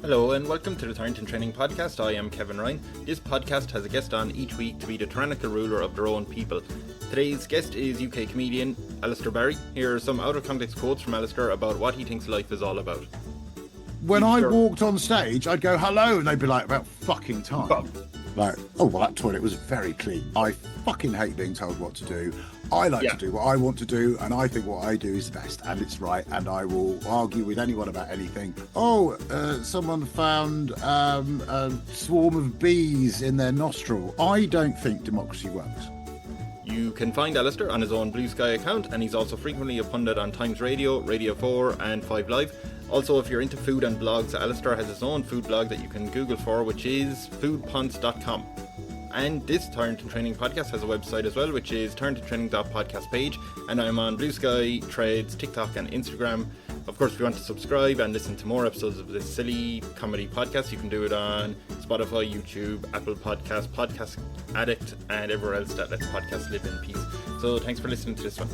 Hello and welcome to the Tyrant Training Podcast. I am Kevin Ryan. This podcast has a guest on each week to be the tyrannical ruler of their own people. Today's guest is UK comedian Alistair Barrie. Here are some out-of-context quotes from Alistair about what he thinks life is all about. When I walked on stage, I'd go, hello, and they'd be like, about fucking time. Like, oh, well, that toilet was very clean. I fucking hate being told what to do. I like to do what I want to do, and I think what I do is best, and it's right, and I will argue with anyone about anything. Oh, someone found a swarm of bees in their nostril. I don't think democracy works. You can find Alistair on his own Bluesky account, and he's also frequently a pundit on Times Radio, Radio 4 and 5 Live. Also, if you're into food and blogs, Alistair has his own food blog that you can Google for, which is foodpunts.com. And this Tyrant Training Podcast has a website as well, which is tyranttraining.podcast page, and I'm on Bluesky, Threads, TikTok and Instagram. Of course, if you want to subscribe and listen to more episodes of this silly comedy podcast, you can do it on Spotify, YouTube, Apple Podcasts, Podcast Addict, and everywhere else that lets podcasts live in peace. So thanks for listening to this one.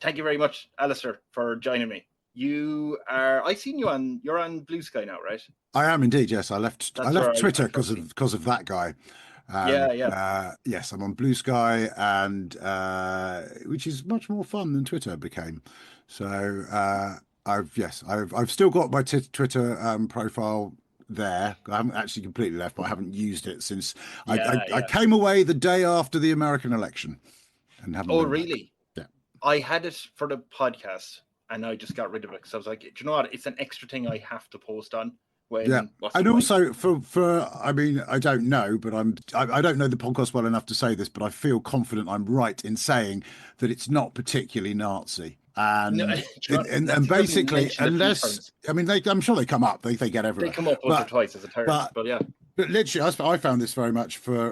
Thank you very much, Alistair, for joining me. I've seen you're on Bluesky now, right? I am indeed, yes. I left Twitter because of that guy. Yes, I'm on Bluesky, and which is much more fun than Twitter became. So I've still got my Twitter profile there. I haven't actually completely left, but I haven't used it since I came away the day after the American election, and haven't. Oh, really? Yeah. I had it for the podcast, and I just got rid of it because I was like, do you know what? It's an extra thing I have to post on. And also for I mean, I don't know, but I don't know the podcast well enough to say this, but I feel confident I'm right in saying that it's not particularly Nazi. And and basically, unless I'm sure they come up, they get everywhere. They come up once or twice as a terrorist, but yeah. But literally, I found this very much for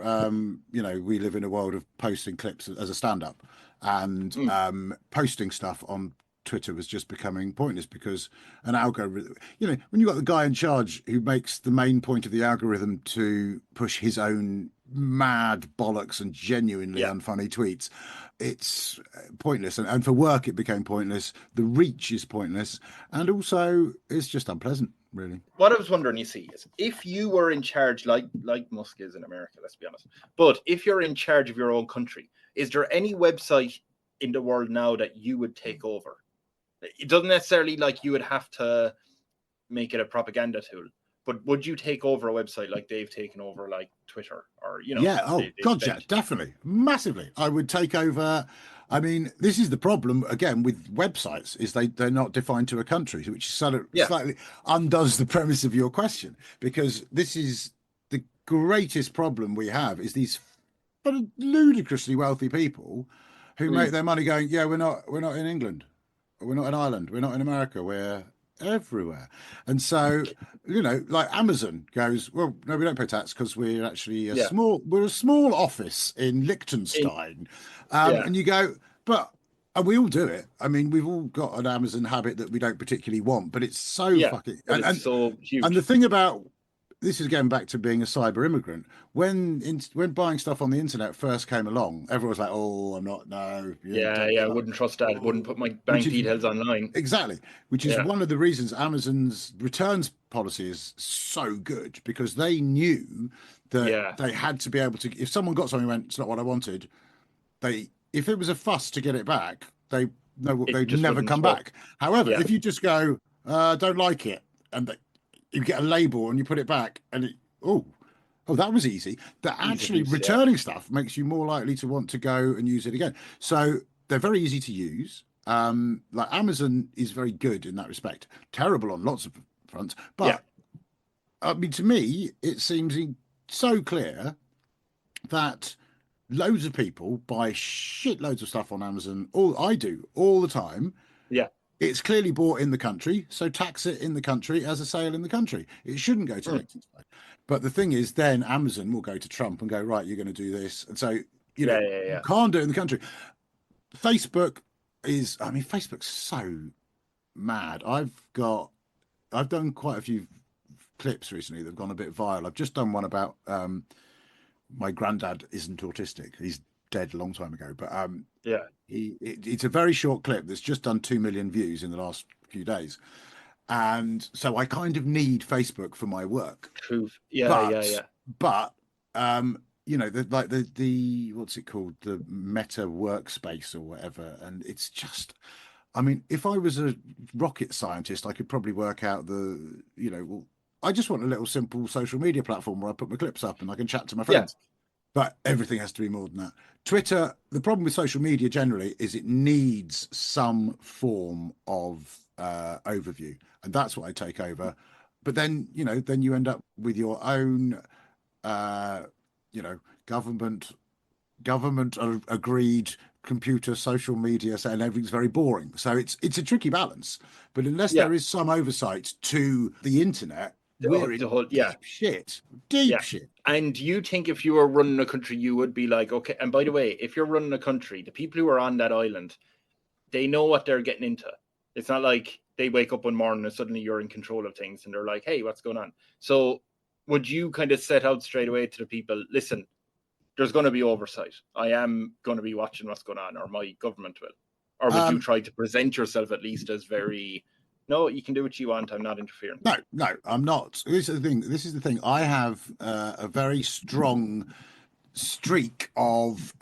we live in a world of posting clips as a stand-up, and posting stuff on Twitter was just becoming pointless because an algorithm, when you've got the guy in charge who makes the main point of the algorithm to push his own mad bollocks and genuinely unfunny tweets, it's pointless. And for work, it became pointless. The reach is pointless. And also, it's just unpleasant, really. What I was wondering, is if you were in charge, like Musk is in America, let's be honest, but if you're in charge of your own country, is there any website in the world now that you would take over? It doesn't necessarily like you would have to make it a propaganda tool, but would you take over a website like they've taken over like Twitter or, Yeah. Oh, God, yeah, definitely. Massively. I would take over. I mean, this is the problem, again, with websites, is they're not defined to a country, which slightly undoes the premise of your question, because this is the greatest problem we have is these ludicrously wealthy people who make their money going, we're not in England. We're not in Ireland. We're not in America. We're everywhere. And so, like Amazon goes, well, no, we don't pay tax because we're actually a small office in Liechtenstein. And you go, and we all do it. I mean, we've all got an Amazon habit that we don't particularly want, but it's so fucking and so huge. And the thing about this is going back to being a cyber immigrant. When buying stuff on the internet first came along, everyone was like, "Oh, I'm not no." I wouldn't trust that. I wouldn't put my bank details online. Exactly, which is one of the reasons Amazon's returns policy is so good, because they knew that they had to be able to. If someone got something and went, "It's not what I wanted," if it was a fuss to get it back, they'd never come back. However, if you just go, "Don't like it," and you get a label and you put it back, and that was easy. That actually returning stuff makes you more likely to want to go and use it again. So they're very easy to use. Like Amazon is very good in that respect. Terrible on lots of fronts, but I mean, to me, it seems so clear that loads of people buy shitloads of stuff on Amazon. I do all the time. Yeah. It's clearly bought in the country, so tax it in the country as a sale in the country. It shouldn't go to Liechtenstein. But the thing is, then Amazon will go to Trump and go, right, you're going to do this. And so, you can't do it in the country. Facebook's so mad. I've done quite a few clips recently that have gone a bit viral. I've just done one about my granddad isn't autistic. He's dead a long time ago, but it's a very short clip that's just done 2 million views in the last few days, And so I kind of need Facebook for my work. Truth. Yeah, yeah, But yeah. but you know, the what's it called? The Meta workspace or whatever. And it's just, I mean, if I was a rocket scientist, I could probably work out well, I just want a little simple social media platform where I put my clips up and I can chat to my Yeah. friends. But everything has to be more than that. Twitter, the problem with social media generally is it needs some form of overview. And that's what I take over. But then, then you end up with your own, uh, you know, government agreed computer social media saying everything's very boring. So it's a tricky balance. But unless Yeah. there is some oversight to the internet, we're in Yeah. deep shit. Yeah. Deep shit. And you think if you were running a country, you would be like, okay. And by the way, if you're running a country, the people who are on that island, they know what they're getting into. It's not like they wake up one morning and suddenly you're in control of things and they're like, hey, what's going on? So would you kind of set out straight away to the people, listen, there's going to be oversight. I am going to be watching what's going on, or my government will. Or would you try to present yourself at least as very, no, you can do what you want. I'm not interfering. No, I'm not. This is the thing. I have a very strong streak of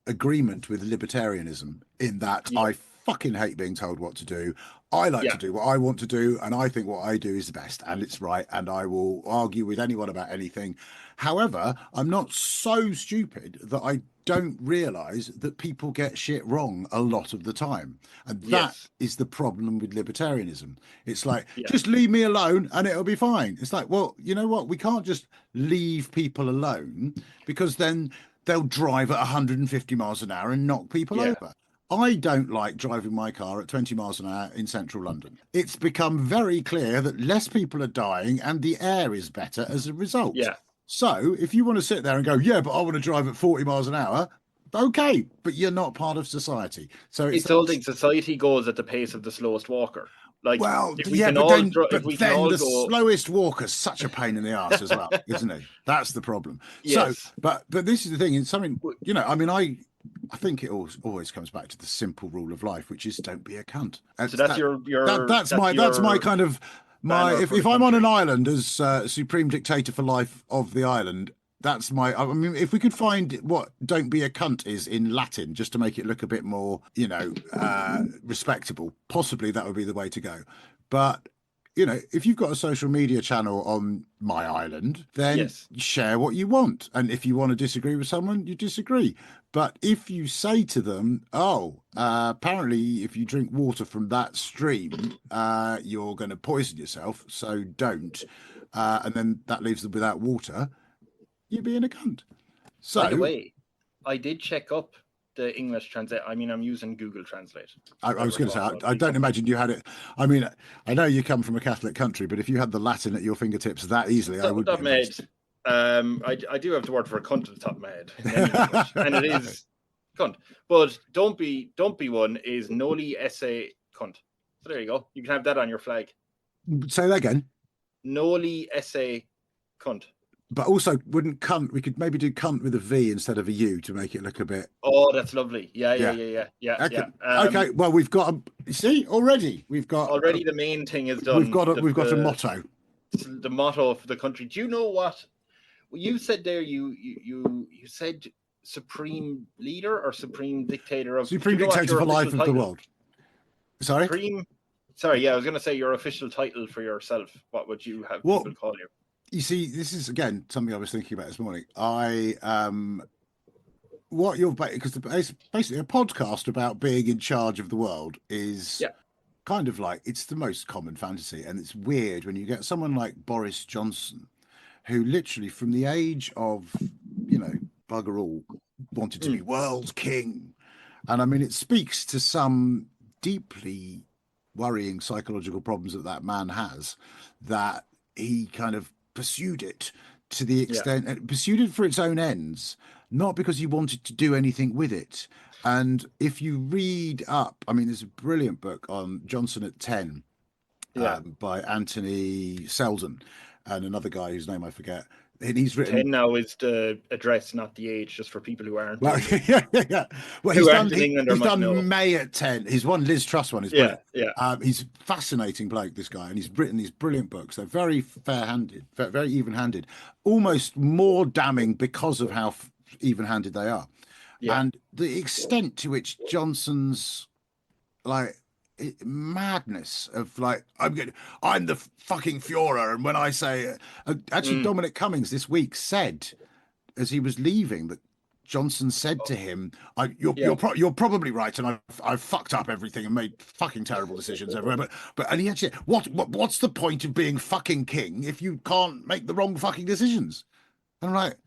agreement with libertarianism in that I fucking hate being told what to do. I like to do what I want to do, and I think what I do is the best and it's right, and I will argue with anyone about anything. However, I'm not so stupid that I don't realize that people get shit wrong a lot of the time. And that is the problem with libertarianism. It's like, just leave me alone and it'll be fine. It's like, well, you know what? We can't just leave people alone, because then they'll drive at 150 miles an hour and knock people over. I don't like driving my car at 20 miles an hour in central London. It's become very clear that less people are dying and the air is better as a result. So if you want to sit there and go, but I want to drive at 40 miles an hour, okay, but you're not part of society. So it's all thing. Society goes at the pace of the slowest walker. Like, well, if we can all the go... slowest walker's such a pain in the ass as well, isn't he? That's the problem. Yes. So, but this is the thing. It's something, I mean, I think it always comes back to the simple rule of life, which is don't be a cunt. So that's my kind of if I'm on an island as Supreme Dictator for Life of the island, that's my. I mean, if we could find what "don't be a cunt" is in Latin, just to make it look a bit more, respectable, possibly that would be the way to go. But if you've got a social media channel on my island, then share what you want. And if you want to disagree with someone, you disagree. But if you say to them, apparently if you drink water from that stream, you're going to poison yourself, so don't. And then that leaves them without water, you're being a cunt. So, by the way, I did check up the English translate. I mean, I'm using Google Translate. I was going to say, I don't imagine you had it. I mean, I know you come from a Catholic country, but if you had the Latin at your fingertips that easily, I would. I do have the word for cunt at the top of my head, and it is cunt. But don't be one is Noli Esse Cvnt. So there you go. You can have that on your flag. Say that again. Noli Esse Cvnt. But also, wouldn't cunt? We could maybe do cunt with a V instead of a U to make it look a bit. Oh, that's lovely. Yeah. Okay. Well, we've got already the main thing is done. We've got a motto. The motto for the country. Do you know what you said there? You said Supreme Leader or Supreme Dictator of Supreme Dictator for Life of the world. Sorry. Sorry. Yeah, I was going to say your official title for yourself. What would you have people call you? You see, this is again something I was thinking about this morning. Because basically a podcast about being in charge of the world is kind of like, it's the most common fantasy, and it's weird when you get someone like Boris Johnson, who literally from the age of bugger all wanted to be world king, and I mean it speaks to some deeply worrying psychological problems that man has, that he kind of pursued it to the extent and pursued it for its own ends, not because he wanted to do anything with it. And if you read up, I mean, there's a brilliant book on Johnson at 10 by Anthony Selden and another guy whose name I forget. And he's written 10 now is the address, not the age, just for people who aren't. Well, yeah. Well, Who aren't in England or he's must know. done May at 10. His one, Liz Truss one, is brilliant. He's a fascinating bloke, this guy, and he's written these brilliant books. They're very fair-handed, very even-handed, almost more damning because of how even-handed they are. Yeah. And the extent to which Johnson's madness of I'm the fucking Führer, and when I say actually Dominic Cummings this week said, as he was leaving, that Johnson said to him, you're probably right, and I've fucked up everything and made fucking terrible decisions everywhere, but and he actually what's the point of being fucking king if you can't make the wrong fucking decisions? And I'm like,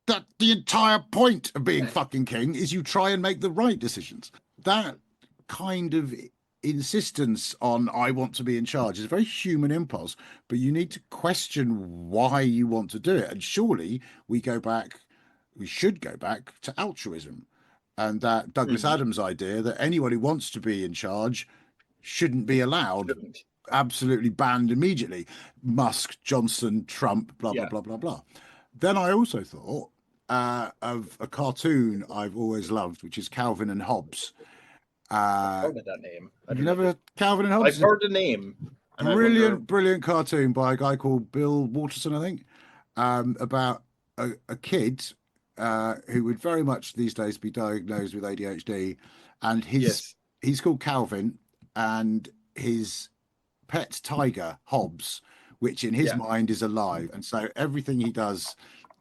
that the entire point of being fucking king is you try and make the right decisions. That kind of insistence on I want to be in charge is a very human impulse, but you need to question why you want to do it. And surely we should go back to altruism, and that Douglas Adams idea that anyone who wants to be in charge shouldn't be allowed, absolutely banned immediately. Musk, Johnson, Trump, blah blah blah blah blah. Then I also thought of a cartoon I've always loved, which is Calvin and Hobbes. I've heard of that name. You never Calvin and Hobbes? I've heard the name. Brilliant cartoon by a guy called Bill Waterson, I think, about a kid who would very much these days be diagnosed with ADHD, and he's called Calvin, and his pet tiger Hobbes, which in his mind is alive, and so everything he does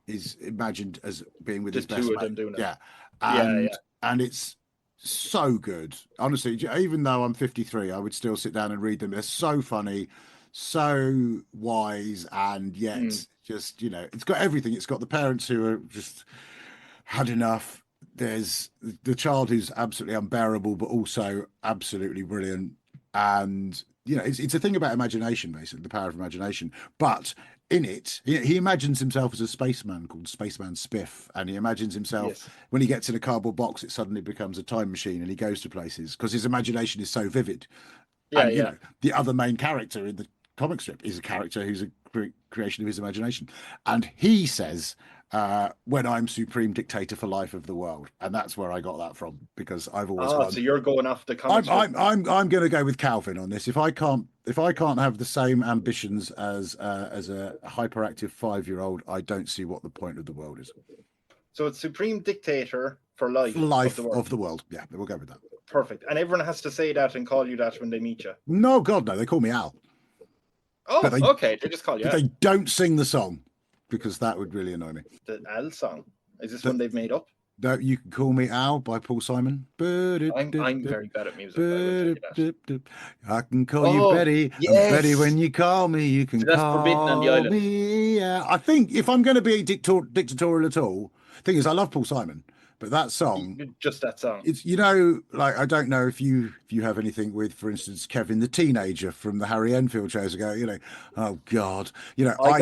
is imagined as being with just his best mate. Doing it. And it's so good, honestly. Even though I'm 53, I would still sit down and read them. They're so funny, so wise, and yet just it's got everything. It's got the parents who are just had enough. There's the child who's absolutely unbearable, but also absolutely brilliant. And it's a thing about imagination, basically, the power of imagination. But in it, he imagines himself as a spaceman called Spaceman Spiff, and he imagines himself when he gets in a cardboard box, it suddenly becomes a time machine, and he goes to places because his imagination is so vivid. The other main character in the comic strip is a character who's a creation of his imagination, and he says, when I'm supreme dictator for life of the world, and that's where I got that from, because I've always so you're going off the comic strip. I'm going to go with Calvin on this. If I can't have the same ambitions as a hyperactive 5-year-old, I don't see what the point of the world is. So it's Supreme Dictator for life of the world. Yeah, we'll go with that. Perfect. And everyone has to say that and call you that when they meet you. No, God, no. They call me Al. Oh, okay. They just call you Al. They don't sing the song, because that would really annoy me. The Al song? Is this one they've made up? No, You Can Call Me Al by Paul Simon. I'm very bad at music. I can call you Betty. Yes. Betty, when you call me, you can call on the island. me. Yeah. I think if I'm going to be dictatorial at all, thing is, I love Paul Simon, but that song, just that song, it's I don't know if you have anything with, for instance, Kevin the teenager from the Harry Enfield shows ago. Oh God, I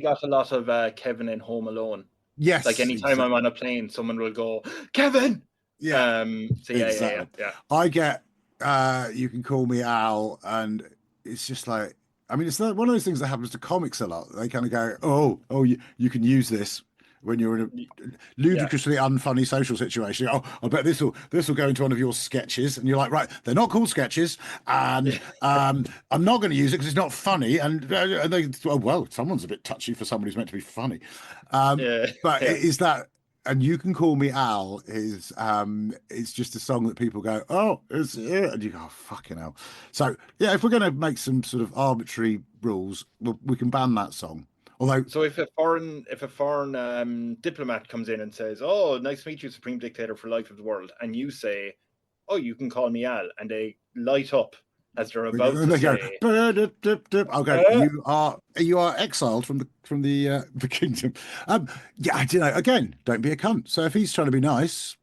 got a lot of Kevin in Home Alone. Yes, like anytime I'm on a plane, someone will go, Kevin. Yeah. Yeah. I get You Can Call Me Al, and it's just like, it's one of those things that happens to comics a lot. They kind of go, oh, you can use this when you're in a ludicrously unfunny social situation. Oh, I bet this will go into one of your sketches, and you're like, right, they're not called sketches, and I'm not going to use it because it's not funny. And they, someone's a bit touchy for someone who's meant to be funny. But is that? And You Can Call Me Al is it's just a song that people go, it's it, and you go, fucking hell. So if we're going to make some sort of arbitrary rules, we can ban that song. Although, so if a foreign diplomat comes in and says, "Oh, nice to meet you, Supreme Dictator for life of the world," and you say, "Oh, you can call me Al," and they light up as they're about to say, I'll go, you are exiled from the kingdom. I don't know. Again, don't be a cunt. So if he's trying to be nice,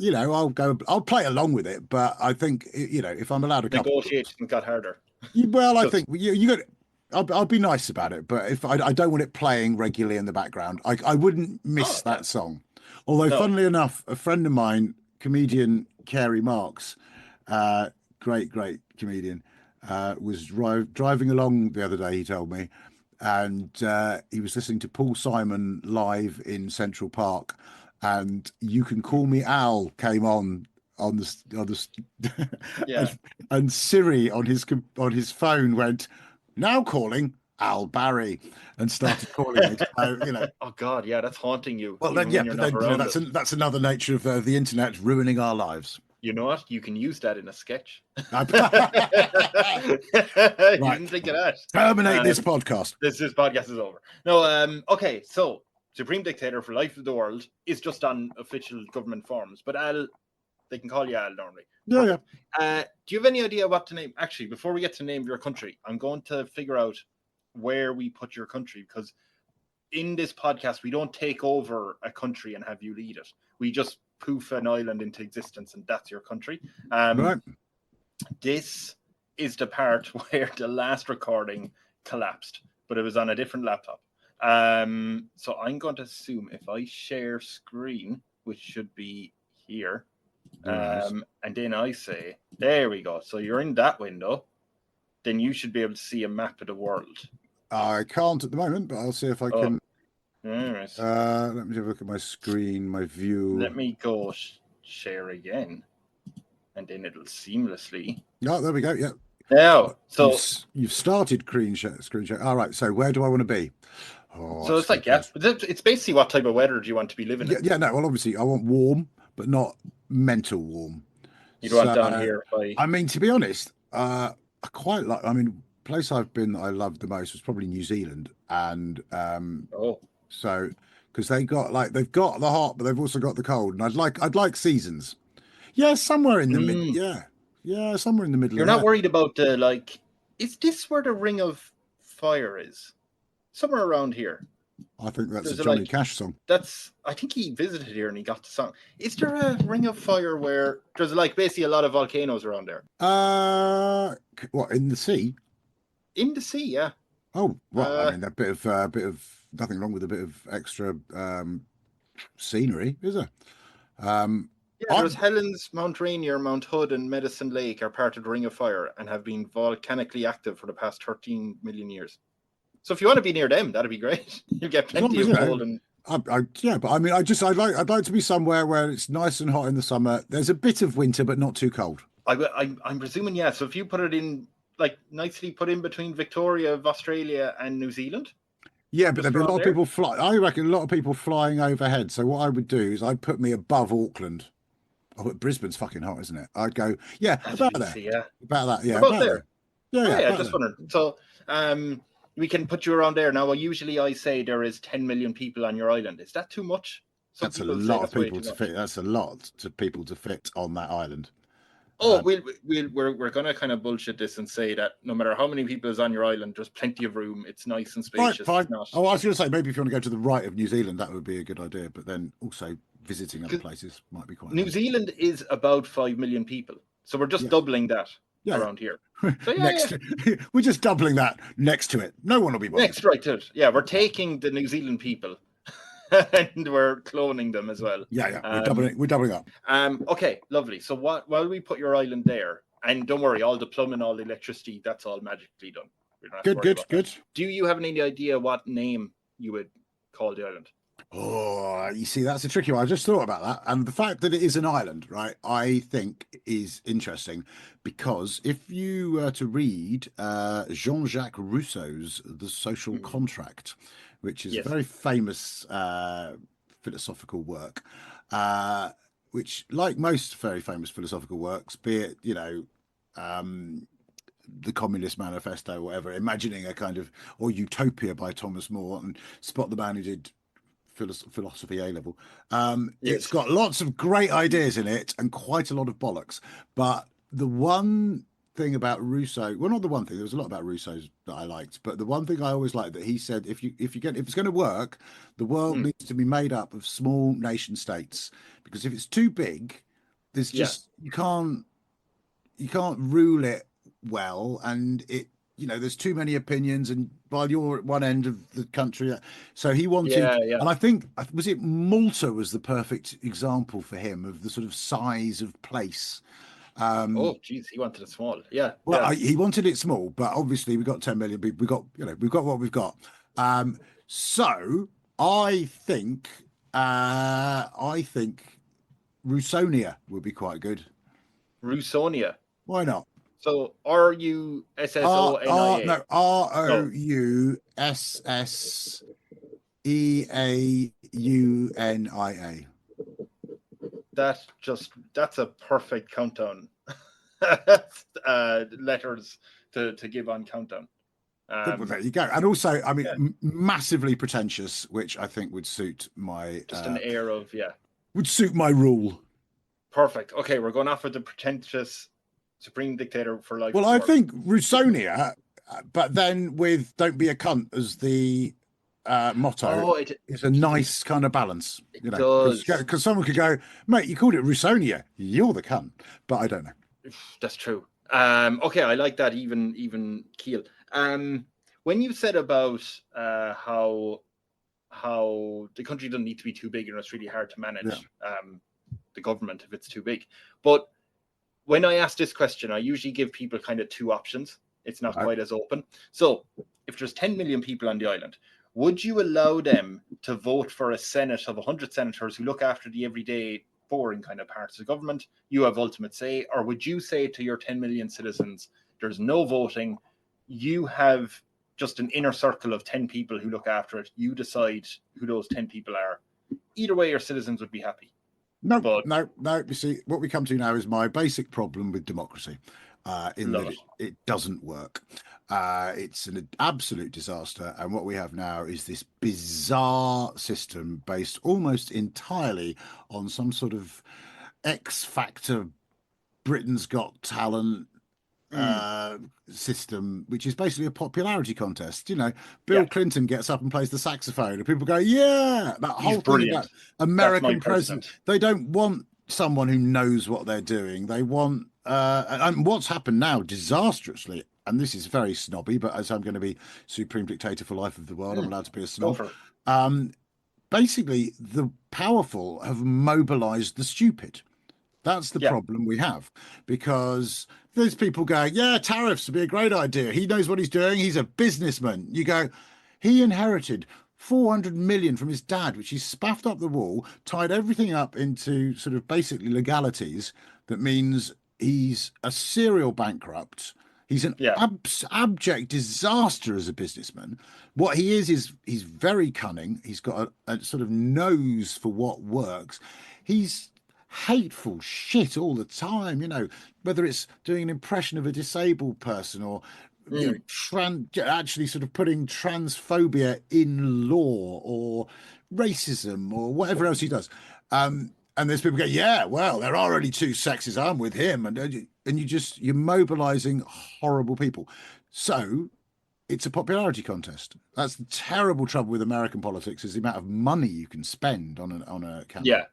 I'll play along with it. But I think if I'm allowed a couple, negotiations got harder. Well, I think you got. I'll be nice about it, but if I don't want it playing regularly in the background, I wouldn't miss that song. Although, funnily enough, a friend of mine, comedian Carey Marks, great comedian, was driving along the other day. He told me, and he was listening to Paul Simon live in Central Park, and "You Can Call Me Al" came on the Yeah. and Siri on his phone went, "Now calling Al Barrie," and started calling me. So, Oh God, yeah, that's haunting you well then, even yeah, when you're but not then around it. that's another nature of the internet ruining our lives. You know what? You can use that in a sketch. You Right. didn't think of that. Terminate this podcast. This podcast is over. No, okay, so Supreme Dictator for Life of the World is just on official government forms, but Al, they can call you Al normally. Yeah. Do you have any idea what to name? Actually, before we get to name your country, I'm going to figure out where we put your country, because in this podcast, we don't take over a country and have you lead it. We just poof an island into existence, and that's your country. Right. This is the part where the last recording collapsed, but it was on a different laptop. So I'm going to assume if I share screen, which should be here, and then I say, there we go. So you're in that window, then you should be able to see a map of the world. I can't at the moment, but I'll see if I can. Right. Let me have a look at my screen, my view. Let me go share again, and then it'll seamlessly. Oh, there we go. Yeah. Now, so you've started screen share. All right. So where do I want to be? So it's like, yeah, it's basically what type of weather do you want to be living in? Yeah. No. Well, obviously, I want warm, but not mental warm. You'd want down here. I mean, to be honest, I quite like. I mean, place I've been that I loved the most was probably New Zealand, and so because they've got the hot, but they've also got the cold, and I'd like seasons. Yeah, somewhere in the mid. Yeah, somewhere in the middle. You're not worried about the is this where the Ring of Fire is? Somewhere around here. I think that's a Johnny Cash song. I think he visited here and he got the song. Is there a Ring of Fire where there's basically a lot of volcanoes around there? What, in the sea? In the sea, yeah. Oh, well, I mean, a bit of nothing wrong with a bit of extra scenery, is there? There's Helens, Mount Rainier, Mount Hood, and Medicine Lake are part of the Ring of Fire and have been volcanically active for the past 13 million years. So if you want to be near them, that'd be great. You'll get plenty of cold. Yeah, but I mean, I'd like to be somewhere where it's nice and hot in the summer. There's a bit of winter, but not too cold. I'm presuming, yeah. So if you put it in, nicely put in between Victoria of Australia and New Zealand. Yeah, but there'd be a lot of people fly. I reckon a lot of people flying overhead. So what I would do is I'd put me above Auckland. Oh, but Brisbane's fucking hot, isn't it? I'd go, about there. Yeah. About that, yeah. About there. Yeah, just wondering. So, we can put you around there. Now, usually I say there is 10 million people on your island. Is that too much? That's a lot of people to fit. That's a lot to people to fit on that island. Oh, we're going to kind of bullshit this and say that no matter how many people is on your island, there's plenty of room. It's nice and spacious. Fine. I was going to say, maybe if you want to go to the right of New Zealand, that would be a good idea. But then also visiting other places might be quite New Zealand is about 5 million people. So we're just doubling that around here. So, we're just doubling that next to it. No one will be bothered. Next right to it. Yeah, we're taking the New Zealand people and we're cloning them as well. Yeah. We're doubling up. Okay, lovely. So while we put your island there, and don't worry, all the plumbing, all the electricity, that's all magically done. Good. Do you have any idea what name you would call the island? Oh, you see, that's a tricky one. I just thought about that. And the fact that it is an island, right, I think is interesting because if you were to read Jean-Jacques Rousseau's The Social Contract, which is a very famous philosophical work, which, like most very famous philosophical works, be it, the Communist Manifesto or whatever, imagining a kind of, or Utopia by Thomas More, and Spot the man who did philosophy A level. It's got lots of great ideas in it and quite a lot of bollocks. But the one thing about Rousseau, well, not the one thing, there was a lot about Rousseau that I liked, but the one thing I always liked that he said, if it's going to work, the world needs to be made up of small nation states, because if it's too big, there's just you can't rule it well, and it there's too many opinions, and while you're at one end of the country, so he wanted, and I think was it Malta was the perfect example for him of the sort of size of place. He wanted it small. He wanted it small, but obviously we've got 10 million people. We've got what we've got. So I think Rusonia would be quite good. Rusonia. Why not? So Russsonia. No, Rousseunia. That's a perfect countdown. Letters to give on countdown. Well, there you go. And also, I mean, massively pretentious, which I think would suit my an air of would suit my rule. Perfect. Okay, we're going off with the pretentious Supreme Dictator for Life. Well, I think Rusonia, but then with "Don't be a cunt" as the motto, it's a nice kind of balance. Because someone could go, mate, you called it Rusonia, you're the cunt, but I don't know. That's true. Okay, I like that even keel. When you said about how the country doesn't need to be too big and it's really hard to manage the government if it's too big, but when I ask this question, I usually give people kind of two options. It's not quite as open. So if there's 10 million people on the island, would you allow them to vote for a Senate of 100 senators who look after the everyday boring kind of parts of government? You have ultimate say. Or would you say to your 10 million citizens, there's no voting, you have just an inner circle of 10 people who look after it, you decide who those 10 people are? Either way, your citizens would be happy. No. You see, what we come to now is my basic problem with democracy, in that it doesn't work. It's an absolute disaster. And what we have now is this bizarre system based almost entirely on some sort of X Factor, Britain's Got Talent system, which is basically a popularity contest. Bill Clinton gets up and plays the saxophone and people go, that whole thing about American president. They don't want someone who knows what they're doing. They want and what's happened now disastrously, and this is very snobby, but as I'm going to be Supreme Dictator for Life of the World, I'm allowed to be a snob. Basically the powerful have mobilized the stupid. That's the problem we have, because there's people going, tariffs would be a great idea. He knows what he's doing. He's a businessman. You go, he inherited 400 million from his dad, which he spaffed up the wall, tied everything up into sort of basically legalities. That means he's a serial bankrupt. He's an abject disaster as a businessman. What he is he's very cunning. He's got a sort of nose for what works. He's hateful shit all the time, whether it's doing an impression of a disabled person or actually sort of putting transphobia in law or racism or whatever else he does. And there's people go, well, there are only two sexes. I'm with him. And you're mobilizing horrible people. So it's a popularity contest. That's the terrible trouble with American politics, is the amount of money you can spend on a campaign.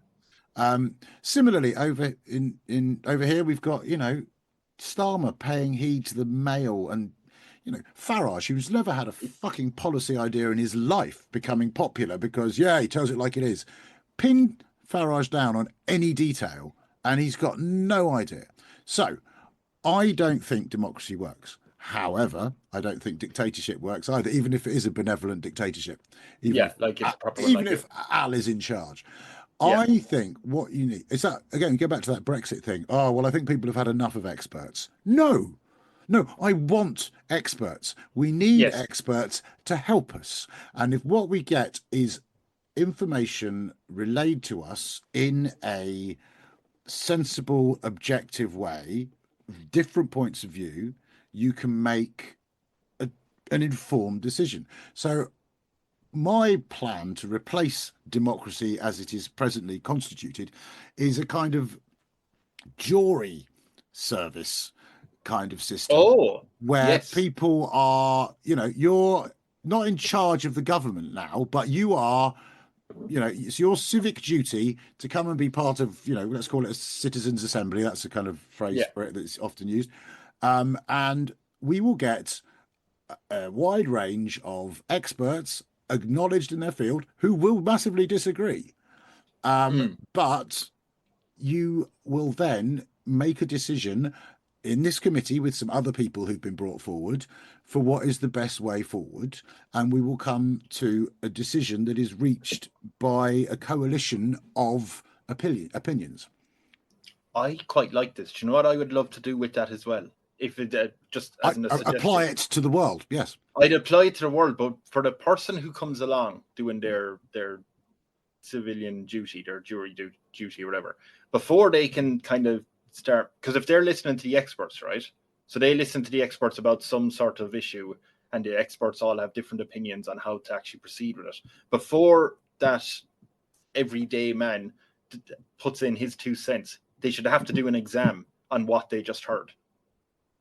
Similarly, over here we've got Starmer paying heed to the Mail, and Farage, who's never had a fucking policy idea in his life, becoming popular because he tells it like it is. Pin Farage down on any detail and he's got no idea. So I don't think democracy works. However, I don't think dictatorship works either, even if it is a benevolent dictatorship. Even if Al is in charge. I think what you need is that, again, go back to that Brexit thing. Oh, well, I think people have had enough of experts. No, I want experts. We need experts to help us. And if what we get is information relayed to us in a sensible, objective way, different points of view, you can make an informed decision. So my plan to replace democracy as it is presently constituted is a kind of jury service kind of system, where people are, you're not in charge of the government now, but you are, it's your civic duty to come and be part of, let's call it a citizens' assembly. That's a kind of phrase for it that's often used. And we will get a wide range of experts acknowledged in their field who will massively disagree. But you will then make a decision in this committee with some other people who've been brought forward for what is the best way forward, and we will come to a decision that is reached by a coalition of opinions. I quite like this. Do you know what I would love to do with that as well? If it just as a suggestion. Apply it to the world, yes. I'd apply it to the world, but for the person who comes along doing their civilian duty, their jury duty or whatever, before they can kind of start, because if they're listening to the experts, right? So they listen to the experts about some sort of issue, and the experts all have different opinions on how to actually proceed with it. Before that everyday man puts in his 2 cents, they should have to do an exam on what they just heard.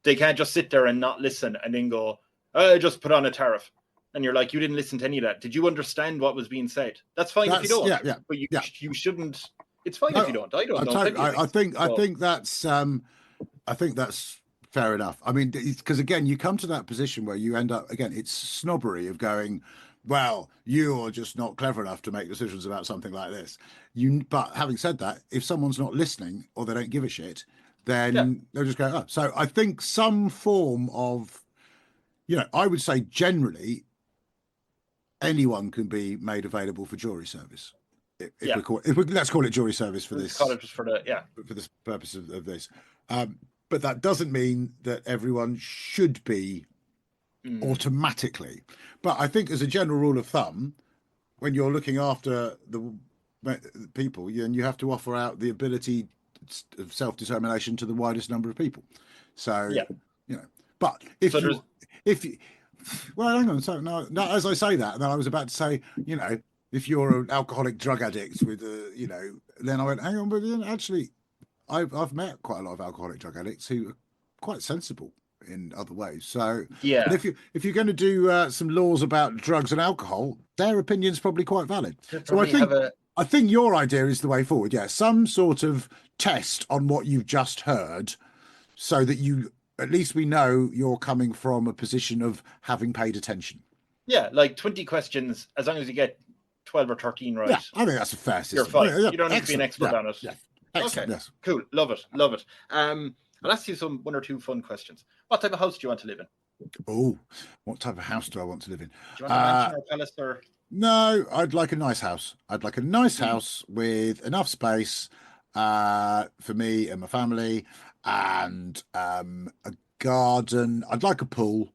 They can't just sit there and not listen and then go, I just put on a tariff. And you're like, you didn't listen to any of that. Did you understand what was being said? That's fine if you don't. Yeah. But you shouldn't. It's fine if you don't. I don't know. I think that's fair enough. I mean, because again, you come to that position where you end up, again, it's snobbery of going, well, you're just not clever enough to make decisions about something like this. But having said that, if someone's not listening or they don't give a shit, then they'll just go, oh. So I think some form of, I would say generally anyone can be made available for jury service. Let's call it jury service for this. Call it just for this purpose of this. But that doesn't mean that everyone should be automatically. But I think as a general rule of thumb, when you're looking after the people, you have to offer out the ability of self-determination to the widest number of people. So, but hang on. So no, as I say that, then I was about to say, if you're an alcoholic drug addict with then I went, hang on, but actually, I've met quite a lot of alcoholic drug addicts who are quite sensible in other ways. So and if you're going to do some laws about drugs and alcohol, their opinion's probably quite valid. So I think your idea is the way forward. Yeah, some sort of test on what you've just heard, so that at least we know you're coming from a position of having paid attention. Yeah, like 20 questions, as long as you get 12 or 13 right. Yeah, I think that's a fair system. You're fine. You don't need to be an expert on it. Yeah. Excellent, okay, cool. Love it. I'll ask you one or two fun questions. What type of house do you want to live in? Oh, what type of house do I want to live in? Do you want a mansion or palace or? No, I'd like a nice house. I'd like a nice house with enough space for me and my family, and a garden. I'd like a pool.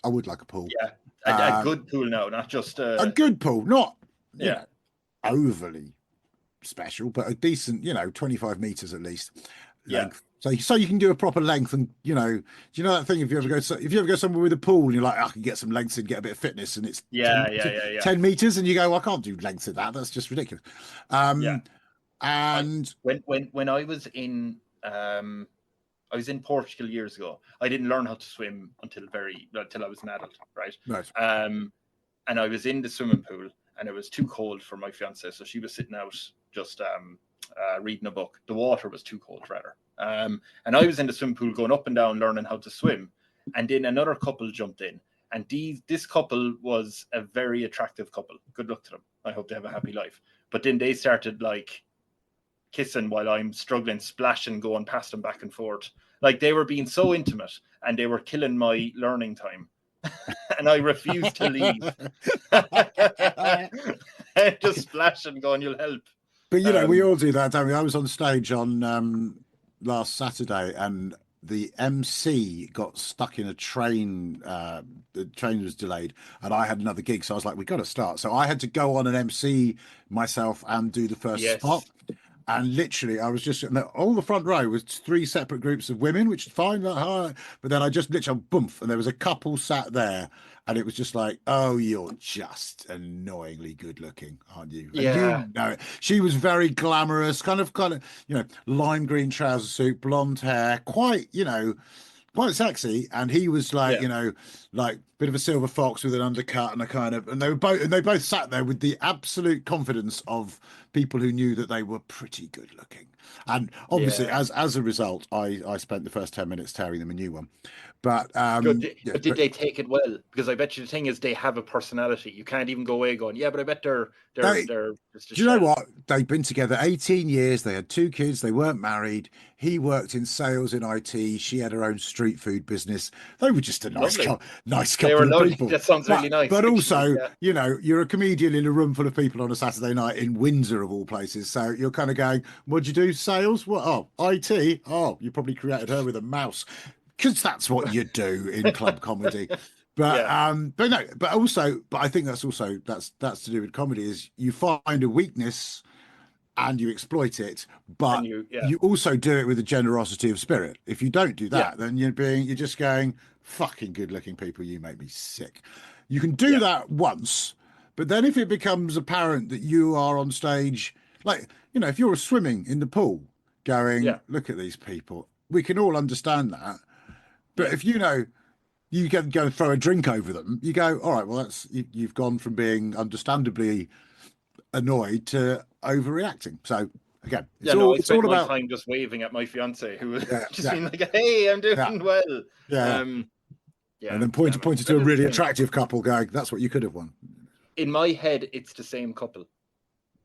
I would like a pool. Yeah, a good pool now, not just a good pool, not overly special, but a decent, 25 meters at least length. So you can do a proper length, and do you know that thing? If you ever go somewhere with a pool and you're like, I can get some lengths and get a bit of fitness, and it's 10 meters, and you go, I can't do lengths of that. That's just ridiculous. And when I was in Portugal years ago, I didn't learn how to swim until I was an adult, right? Right. And I was in the swimming pool, and it was too cold for my fiance, so she was sitting out just reading a book. The water was too cold, rather. And I was in the swimming pool going up and down learning how to swim, and then another couple jumped in, and this couple was a very attractive couple. Good luck to them. I hope they have a happy life. But then they started like kissing while I'm struggling, splashing, going past them back and forth. Like they were being so intimate, and they were killing my learning time. And I refused to leave. Just splashing, going, you'll help. But we all do that, don't we? I was on stage on last Saturday, and the MC got stuck in a train. The train was delayed, and I had another gig, so I was like, "We got to start." So I had to go on and MC myself and do the first spot. And literally, I was just all the front row was 3 separate groups of women, which is fine. But then I just literally boomf, and there was a couple sat there, and it was just like, oh, you're just annoyingly good looking, aren't you? And it. She was very glamorous, kind of, lime green trouser suit, blonde hair, quite quite sexy. And he was like, like bit of a silver fox with an undercut and and they both sat there with the absolute confidence of people who knew that they were pretty good looking. And obviously, as a result, I spent the first 10 minutes tearing them a new one. But good. But did they take it well? Because I bet you the thing is they have a personality. You can't even go away going, yeah, but I bet they're just a do you know what? They've been together 18 years. They had 2 kids. They weren't married. He worked in sales in IT. She had her own street food business. They were just a nice couple of people. That sounds really nice. But also, you know, you're a comedian in a room full of people on a Saturday night in Windsor, of all places. So you're kind of going, what'd you do? Sales? What? Oh, IT? Oh, you probably created her with a mouse. Because that's what you do in club comedy. But I think that's to do with comedy is you find a weakness and you exploit it, but you also do it with a generosity of spirit. If you don't do that, then you're just going, fucking good looking people, you make me sick. You can do that once, but then if it becomes apparent that you are on stage, like, you know, if you're swimming in the pool going, look at these people, we can all understand that. But if you know you can go and throw a drink over them, you go, all right, well, you've gone from being understandably annoyed to overreacting. So again, it's all about time just waving at my fiance who was just being like, hey, I'm doing well. And then pointed to a really attractive couple going, that's what you could have won. In my head, it's the same couple.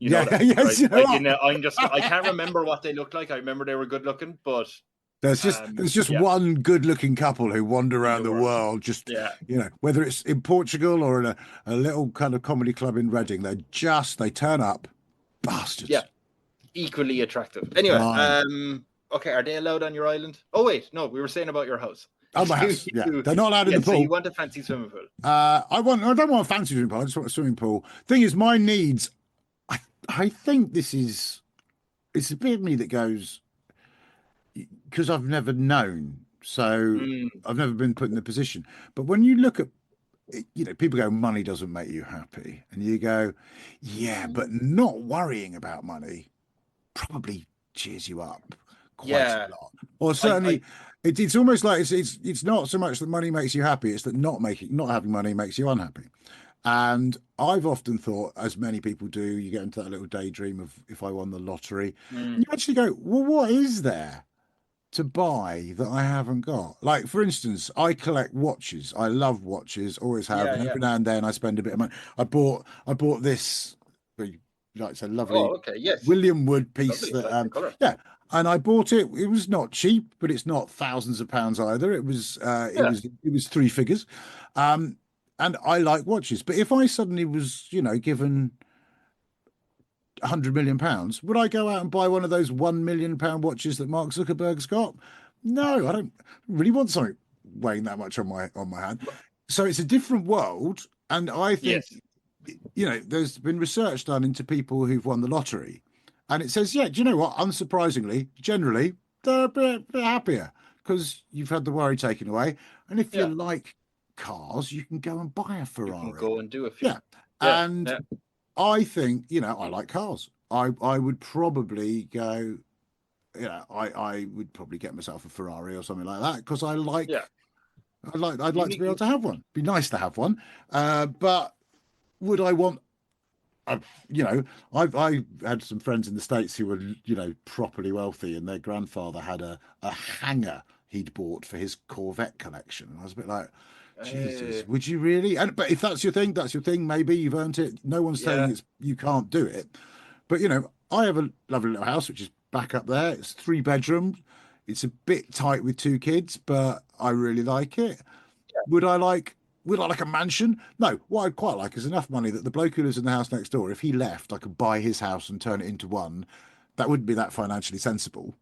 You know that, yes, right? I can't remember what they looked like. I remember they were good looking, but there's just one good-looking couple who wander around the world, just you know, whether it's in Portugal or in a little kind of comedy club in Reading, they turn up, bastards. Yeah, equally attractive. Anyway, okay, are they allowed on your island? Oh wait, no, we were saying about your house. Oh, my house. They're not allowed in the pool. So you want a fancy swimming pool? I don't want a fancy swimming pool. I just want a swimming pool. Thing is, my needs. I think it's a bit of me that goes. Because I've never known, so I've never been put in the position. But when you look at, you know, people go, money doesn't make you happy, and you go, yeah, but not worrying about money probably cheers you up quite a lot. Or certainly, it's almost like it's not so much that money makes you happy; it's that not having money makes you unhappy. And I've often thought, as many people do, you get into that little daydream of if I won the lottery, and you actually go, well, what is there to buy that I haven't got? Like, for instance, I collect watches. I love watches, always have. And every now and then I spend a bit of money. I bought this, like it's a lovely William Wood piece that and I bought it. It was not cheap, but it's not thousands of pounds either. It was it was 3 figures. And I like watches. But if I suddenly was, you know, given £100 million, would I go out and buy one of those £1 million watches that Mark Zuckerberg's got? No, I don't really want something weighing that much on my hand. So it's a different world, and I think you know, there's been research done into people who've won the lottery, and it says, do you know what? Unsurprisingly, generally they're a bit happier because you've had the worry taken away, and if you like cars, you can go and buy a Ferrari. You can go and do a few. I think, you know, I like cars. I would probably go, you know, I would probably get myself a Ferrari or something like that because I'd like to be able to have one. Be nice to have one. But would I want you know, I had some friends in the States who were, you know, properly wealthy, and their grandfather had a hangar he'd bought for his Corvette collection. And I was a bit like, Jesus, would you really? But if that's your thing, that's your thing. Maybe you've earned it. No one's saying you can't do it. But, you know, I have a lovely little house, which is back up there. It's 3 bedrooms. It's a bit tight with 2 kids, but I really like it. Yeah. Would I like a mansion? No. What I'd quite like is enough money that the bloke who lives in the house next door, if he left, I could buy his house and turn it into one. That wouldn't be that financially sensible.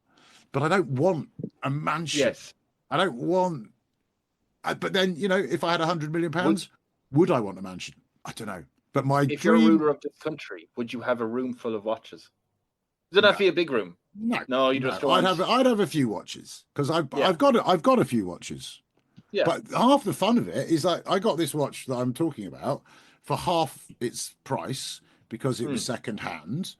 But I don't want a mansion. Yes. I don't want... But then, you know, if I had £100 million, would I want a mansion? I don't know. But if you're a ruler of this country, would you have a room full of watches? Does it have to be a big room? No, you just don't. I'd have a few watches because I've got a few watches. Yeah. But half the fun of it is that I got this watch that I'm talking about for half its price because it was second hand.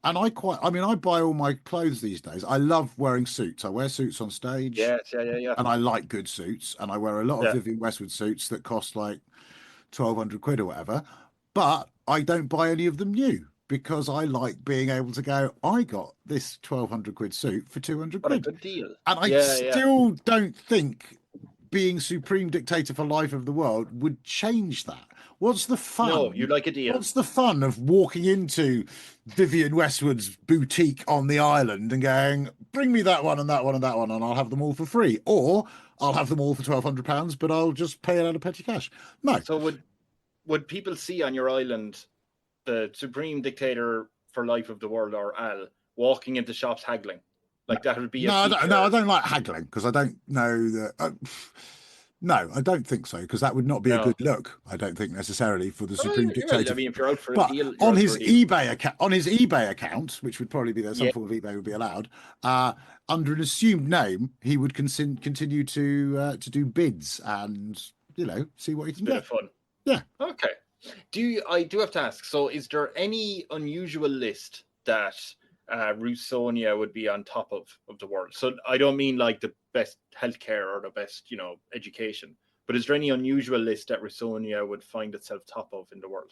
And I buy all my clothes these days. I love wearing suits. I wear suits on stage. Yes. And I like good suits. And I wear a lot of Vivienne Westwood suits that cost like 1,200 quid or whatever. But I don't buy any of them new. because I like being able to go, I got this 1,200 quid suit for 200 What a quid. good deal. And I still don't think being Supreme Dictator for Life of the world would change that. What's the fun? No, you like a deal. What's the fun of walking into Vivienne Westwood's boutique on the island and going, bring me that one and that one and that one, and I'll have them all for free? Or I'll have them all for £1,200, but I'll just pay it out of petty cash. No. So would people see on your island the Supreme Dictator for Life of the world, or Al, walking into shops haggling? Like that would be no, I don't like haggling because I don't know that. No, I don't think so, because that would not be a good look. I don't think necessarily for the Supreme Dictator. I mean, if you're out for a deal, on his eBay account, which would probably be there, some form of eBay would be allowed. Under an assumed name, he would continue to do bids and see what he can get. Bit of fun. Yeah. Okay. I do have to ask. So, is there any unusual list that Rusonia would be on top of the world? So I don't mean like the best healthcare or the best, education, but is there any unusual list that Rusonia would find itself top of in the world?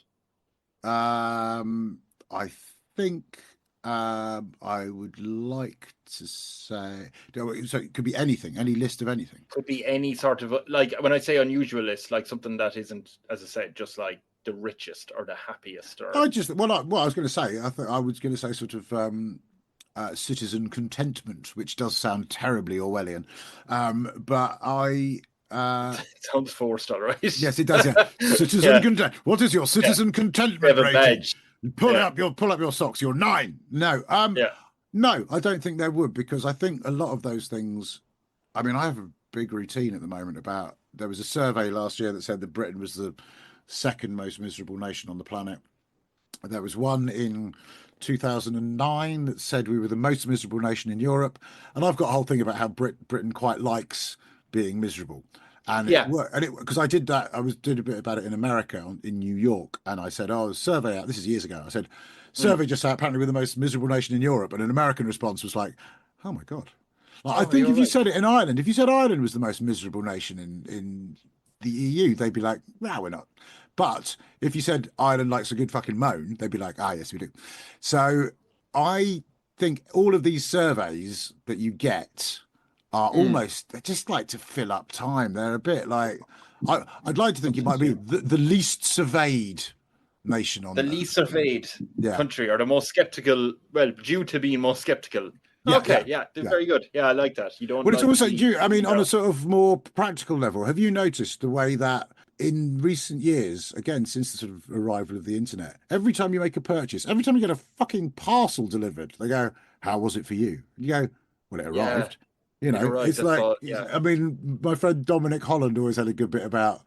I think I would like to say, so it could be anything, any list of anything. Could be any sort of, like, when I say unusual list, like something that isn't, as I said, just like the richest or the happiest, or I was going to say, I was going to say sort of citizen contentment, which does sound terribly Orwellian, but I it sounds forced, all right. Yes, it does. Yeah. Citizen content. What is your citizen contentment rating? Badge. Pull up your socks. You're 9. No, no, I don't think there would, because I think a lot of those things. I mean, I have a big routine at the moment about. There was a survey last year that said that Britain was the second most miserable nation on the planet. There was one in 2009 that said we were the most miserable nation in Europe, and I've got a whole thing about how Britain quite likes being miserable. And because I did that, did a bit about it in America, in New York, and I said, survey out. This is years ago. I said, survey just out. Apparently, we're the most miserable nation in Europe, and an American response was like, "Oh my god." I think if you said it in Ireland, if you said Ireland was the most miserable nation in the EU, they'd be like, "No, we're not." But if you said Ireland likes a good fucking moan, they'd be like, "Ah, yes, we do." So I think all of these surveys that you get are they're just like to fill up time. They're a bit like, I'd like to think it might be the least surveyed nation on the least surveyed country, or the most skeptical, due to being most skeptical. Very good. Yeah, I like that. You don't. But it's also due. I mean, on a sort of more practical level, have you noticed the way that in recent years, again, since the sort of arrival of the internet, every time you make a purchase, every time you get a fucking parcel delivered, they go, "How was it for you?" You go, "Well, it arrived." It's like, I mean, my friend Dominic Holland always had a good bit about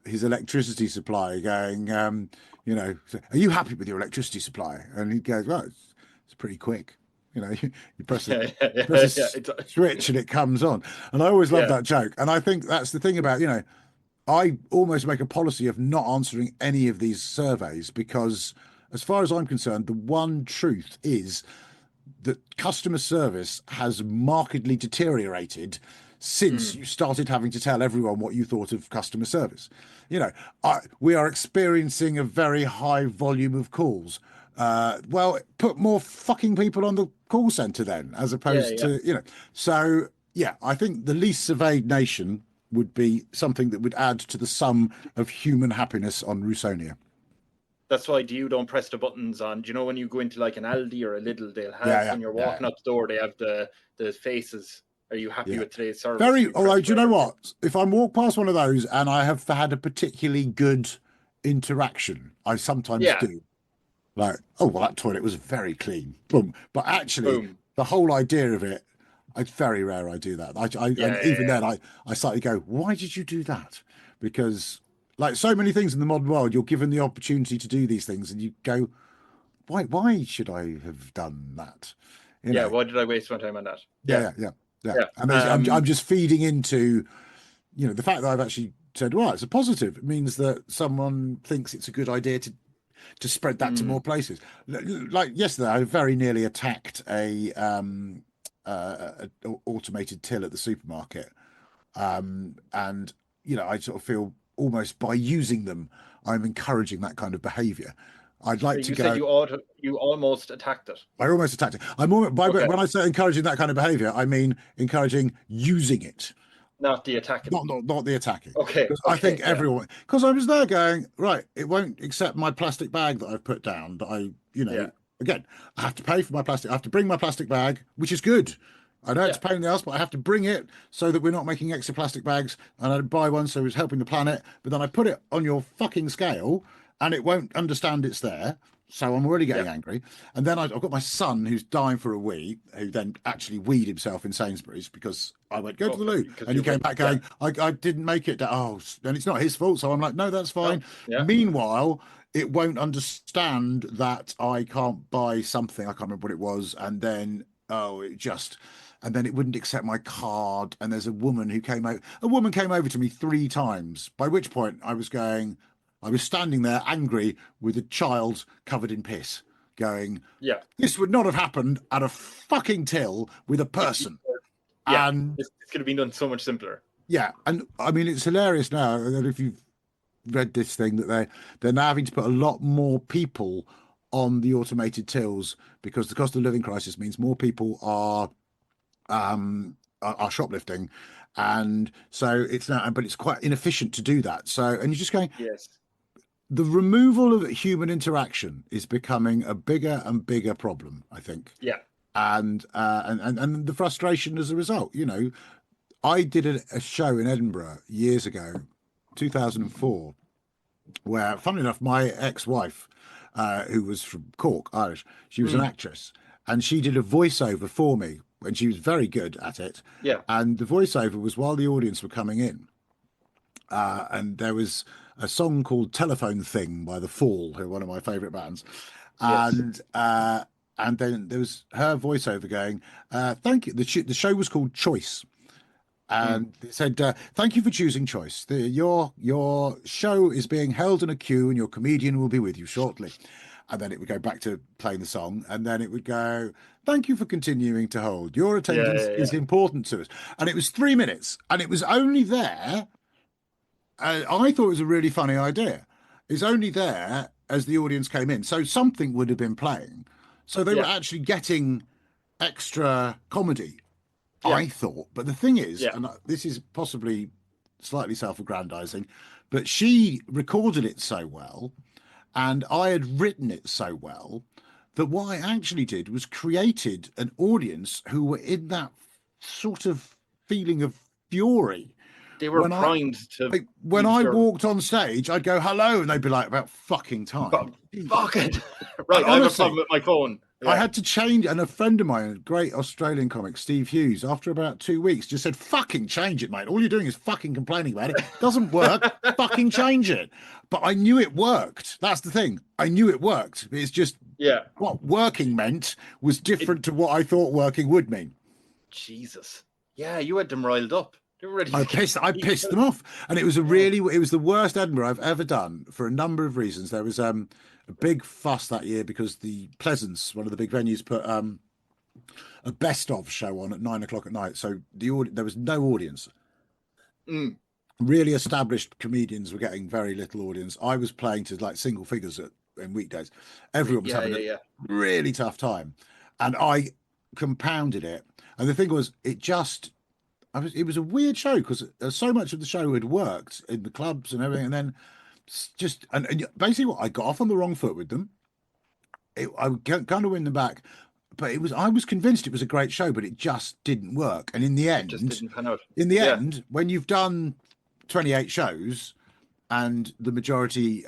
his electricity supply, going, "Are you happy with your electricity supply?" And he goes, "Well, it's pretty quick." You press a switch and it comes on. And I always love that joke. And I think that's the thing about, I almost make a policy of not answering any of these surveys, because as far as I'm concerned, the one truth is that customer service has markedly deteriorated since you started having to tell everyone what you thought of customer service. We are experiencing a very high volume of calls. Well, put more fucking people on the call center then, as opposed to, So, I think the least surveyed nation would be something that would add to the sum of human happiness on Rusonia. That's why you don't press the buttons on. Do you know when you go into like an Aldi or a Lidl, they'll have when you're walking up the door, they have the faces. Are you happy with today's service? Although, do you know what? If I walk past one of those and I have had a particularly good interaction, I sometimes do. Like, oh, well, that toilet was very clean. Boom. But actually, the whole idea of it, it's very rare I do that. Then I slightly go, why did you do that? Because, like so many things in the modern world, you're given the opportunity to do these things, and you go, why should I have done that? Why did I waste my time on that? Yeah. And I'm just feeding into, the fact that I've actually said, well, it's a positive. It means that someone thinks it's a good idea to spread that to more places. Like yesterday, I very nearly attacked a automated till at the supermarket, and I sort of feel almost by using them, I'm encouraging that kind of behaviour. I'd like to go. Said you almost attacked it. I almost attacked it. When I say encouraging that kind of behaviour, I mean encouraging using it. Not the attacking. Not the attacking. Okay. I think everyone, because I was there going, right, it won't accept my plastic bag that I've put down, that again, I have to pay for my plastic. I have to bring my plastic bag, which is good. I know it's a pain in the ass, but I have to bring it so that we're not making extra plastic bags. And I buy one, so it's helping the planet. But then I put it on your fucking scale and it won't understand it's there. So I'm already getting angry. And then I've got my son who's dying for a wee, who then actually weed himself in Sainsbury's because I went, go to the loo. And he came back going, I didn't make it. And it's not his fault. So I'm like, no, that's fine. Meanwhile, it won't understand that I can't buy something. I can't remember what it was. And then, and then it wouldn't accept my card. And there's a woman who came over to me 3 times, by which point I was standing there angry with a child covered in piss going, this would not have happened at a fucking till with a person. And it's going to be done so much simpler. Yeah. And I mean, it's hilarious now that if you've read this thing that they're now having to put a lot more people on the automated tills because the cost of living crisis means more people are shoplifting. And so it's now, but it's quite inefficient to do that. So, and you're just going, the removal of human interaction is becoming a bigger and bigger problem, I think. Yeah. And the frustration as a result. I did a show in Edinburgh years ago, 2004, where, funnily enough, my ex-wife, who was from Cork, Irish, she was an actress, and she did a voiceover for me, and she was very good at it. Yeah. And the voiceover was while the audience were coming in. And there was a song called Telephone Thing by The Fall, who are one of my favourite bands. And then there was her voiceover going, thank you. The show was called Choice. And it said, thank you for choosing Choice. Your show is being held in a queue and your comedian will be with you shortly. And then it would go back to playing the song. And then it would go, thank you for continuing to hold. Your attendance is important to us. And it was 3 minutes. And it was only there. I thought it was a really funny idea. It's only there as the audience came in. So something would have been playing. So they were actually getting extra comedy, I thought. But the thing is, and this is possibly slightly self-aggrandizing, but she recorded it so well and I had written it so well that what I actually did was created an audience who were in that sort of feeling of fury. They were primed to. When I walked on stage, I'd go hello, and they'd be like, "About fucking time." Fuck it. Right, I have a problem with my phone. Yeah. I had to change, and a friend of mine, a great Australian comic, Steve Hughes, after about 2 weeks, just said, "Fucking change it, mate. All you're doing is fucking complaining about it. It doesn't work. Fucking change it." But I knew it worked. That's the thing. I knew it worked. It's just what working meant was different to what I thought working would mean. Jesus. Yeah, you had them riled up. I pissed them off, and it was the worst Edinburgh I've ever done for a number of reasons. There was a big fuss that year because the Pleasance, one of the big venues, put a best of show on at 9 o'clock at night, so there was no audience. Really established comedians were getting very little audience. I was playing to like single figures in weekdays. Everyone was having a really tough time, and I compounded it. And the thing was, it was a weird show because so much of the show had worked in the clubs and everything, and then and basically what I got off on the wrong foot with them. I would kind of win them back, but I was convinced it was a great show, but it just didn't work. And in the end, end, when you've done 28 shows and the majority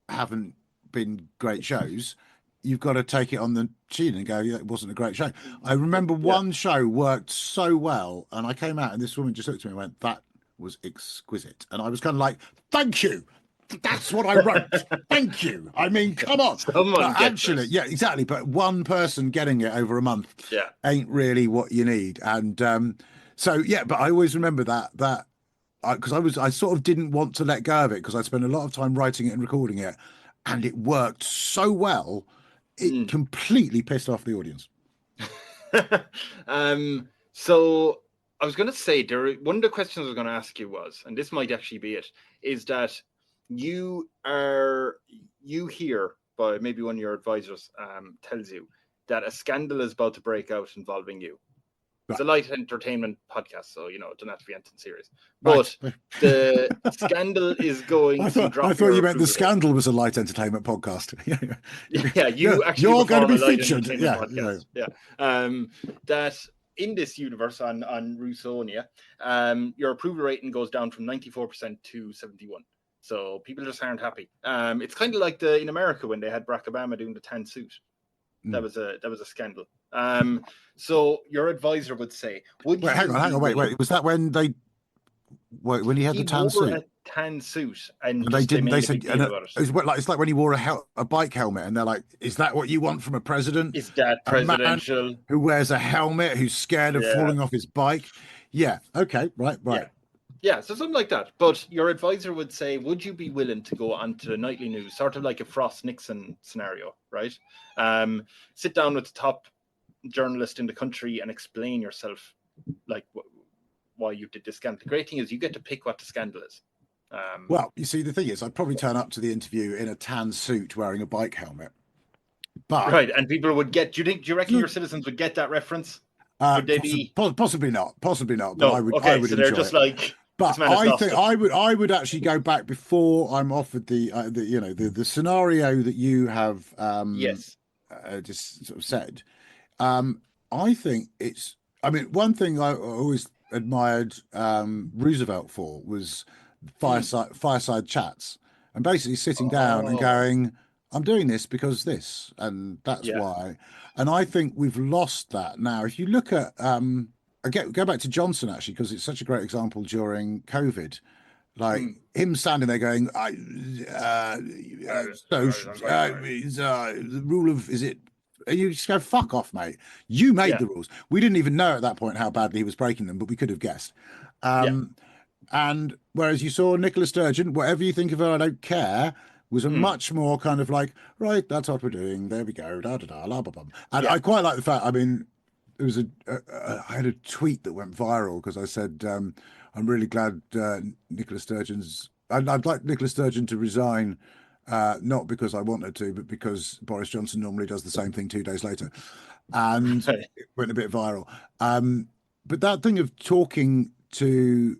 haven't been great shows, you've got to take it on the chin and go, it wasn't a great show. I remember one show worked so well, and I came out and this woman just looked at me and went, that was exquisite. And I was kind of like, thank you. That's what I wrote. Thank you. I mean, come on. Actually, yeah, exactly. But one person getting it over a month ain't really what you need. And but I always remember that because I sort of didn't want to let go of it because I spent a lot of time writing it and recording it, and it worked so well. It completely pissed off the audience. So I was going to say, one of the questions I was going to ask you was, and this might actually be it, is that you hear but maybe one of your advisors tells you that a scandal is about to break out involving you. It's a light entertainment podcast, so it doesn't have to be anything serious. But the scandal is going to drop. I thought you meant the scandal was a light entertainment podcast. You're going to be light featured. Podcast. That in this universe on Rusonia, your approval rating goes down from 94% to 71%. So people just aren't happy. It's kind of like in America when they had Barack Obama doing the tan suit. That was a scandal. So your advisor would say, hang on, wait. Was that when when he had the tan suit? A tan suit, and they didn't. They said it's like when he wore a bike helmet, and they're like, "Is that what you want from a president? Is that presidential? A man who wears a helmet, who's scared of falling off his bike?" Yeah. Okay. Right. Yeah, so something like that. But your advisor would say, would you be willing to go onto the nightly news, sort of like a Frost-Nixon scenario, right? Sit down with the top journalist in the country and explain yourself, like why you did this scandal. The great thing is you get to pick what the scandal is. Well, you see, the thing is, I'd probably turn up to the interview in a tan suit wearing a bike helmet. But right, and people would get, do you reckon your citizens would get that reference? Would they possibly not. But no, I would so they're just like... But I think I would actually go back before I'm offered the scenario that you have just sort of said. I think one thing I always admired Roosevelt for was fireside chats, and basically sitting down and going, I'm doing this because this, and that's why. And I think we've lost that now. If you look at go back to Johnson, actually, because it's such a great example during COVID. Like him standing there going, the rule of, is it, you just go, fuck off, mate. You made the rules. We didn't even know at that point how badly he was breaking them, but we could have guessed. And whereas you saw Nicola Sturgeon, whatever you think of her, I don't care, was a much more kind of like, right, that's what we're doing. There we go, da-da-da, la, blah, blah. And I quite like the fact, there was I had a tweet that went viral because I said, I'm really glad Nicola Sturgeon's... I'd like Nicola Sturgeon to resign, not because I want her to, but because Boris Johnson normally does the same thing 2 days later. And it went a bit viral. But that thing of talking to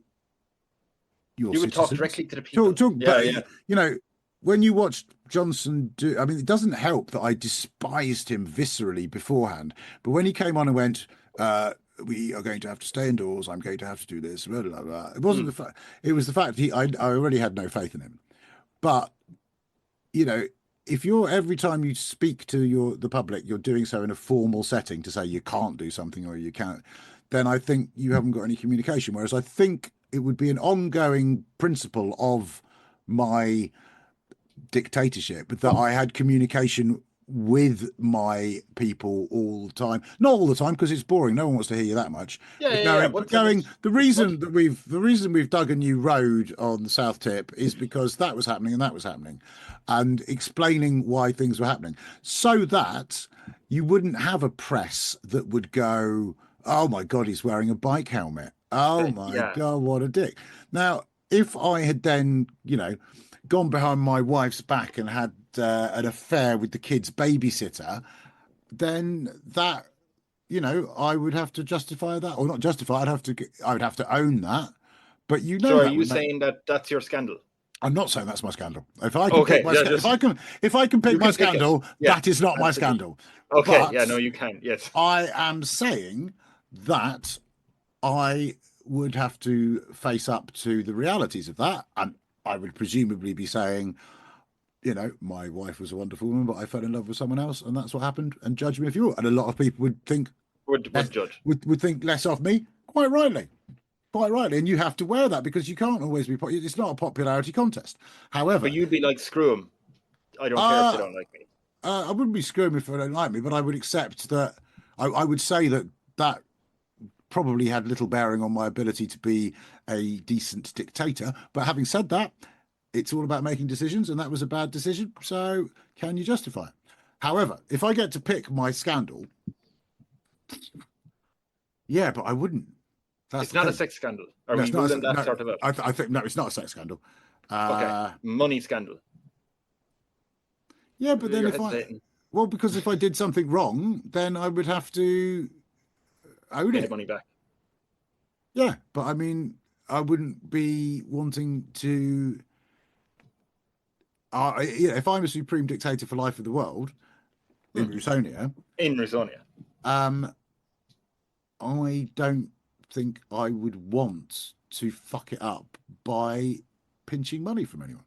your You would talk directly to the people. When you watched Johnson do, it doesn't help that I despised him viscerally beforehand. But when he came on and went, we are going to have to stay indoors, I'm going to have to do this, blah, blah, blah. It wasn't the fact, it was the fact I already had no faith in him. But, if you're, every time you speak to the public, you're doing so in a formal setting to say you can't do something or you can't, then I think you haven't got any communication. Whereas I think it would be an ongoing principle of my dictatorship that I had communication with my people all the time. Not all the time, because it's boring. No one wants to hear you that much. The reason we've dug a new road on the South Tip is because that was happening and that was happening, and explaining why things were happening, so that you wouldn't have a press that would go, oh my God, he's wearing a bike helmet. Oh my God, what a dick. Now, if I had then, gone behind my wife's back and had an affair with the kid's babysitter, then that, I would have to justify that, or not justify. I would have to own that. But So are you saying that that's your scandal? I'm not saying that's my scandal. If I can pick if I can pick my scandal, that is not my scandal. Okay, but you can. Yes, I am saying that I would have to face up to the realities of that, and I would presumably be saying, my wife was a wonderful woman, but I fell in love with someone else, and that's what happened. And judge me if you will. And a lot of people would think would think less of me, quite rightly. And you have to wear that because you can't always be. It's not a popularity contest. However, but you'd be like, screw them. I don't care if they don't like me. I wouldn't be screwing if they don't like me, but I would accept that. I would say that probably had little bearing on my ability to be a decent dictator. But having said that, it's all about making decisions, and that was a bad decision. So can you justify it? However, if I get to pick my scandal, but I wouldn't. It's not a sex scandal. Are we ruling that sort of it? I think no, it's not a sex scandal. Okay, money scandal. Yeah, but then You're if hesitating. because if I did something wrong, then I would have to own Pay the it. money back. Yeah, but I mean, I wouldn't be wanting to. If I'm a supreme dictator for life of the world in Rusonia, um, I don't think I would want to fuck it up by pinching money from anyone.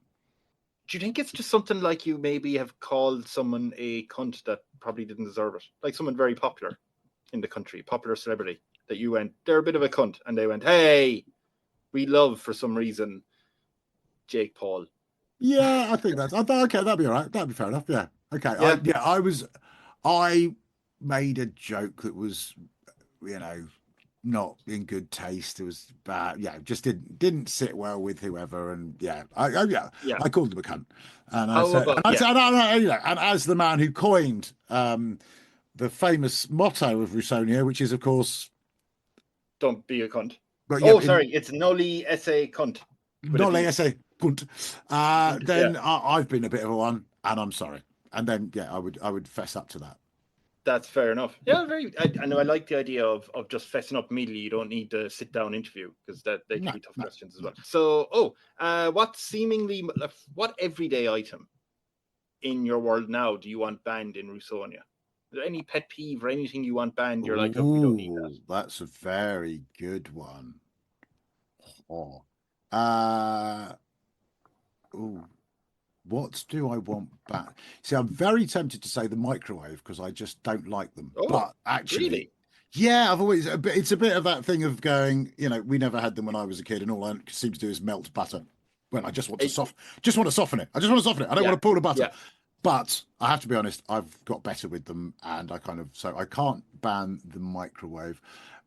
Do you think it's just something like you maybe have called someone a cunt that probably didn't deserve it? Like someone very popular in the country, popular celebrity, that you went, they're a bit of a cunt, and they went, hey, we love for some reason Jake Paul. Yeah, I think that's okay. That'd be all right. That'd be fair enough. Yeah. Okay. Yeah. I made a joke that was, not in good taste. It was bad. Yeah, just didn't sit well with whoever. And yeah, I called them a cunt. And and as the man who coined the famous motto of Rusonia, which is of course, don't be a cunt. But it's Noli Esse Cvnt. Noli Esse Cvnt. Then I've been a bit of a one, and I'm sorry. And then I would fess up to that. That's fair enough. Yeah, I know. I like the idea of just fessing up immediately. You don't need to sit down interview because they can be tough questions as well. So, what everyday item in your world now do you want banned in Rusonia? Is there any pet peeve or anything you want banned? You're like, look, we don't need that. That's a very good one. What do I want back? See, I'm very tempted to say the microwave because I just don't like them. But actually, really? Yeah, it's a bit of that thing of going, we never had them when I was a kid, and all I seem to do is melt butter when I just want to soften it. I just want to soften it. I don't want to pull the butter. Yeah. But I have to be honest, I've got better with them, and I can't ban the microwave.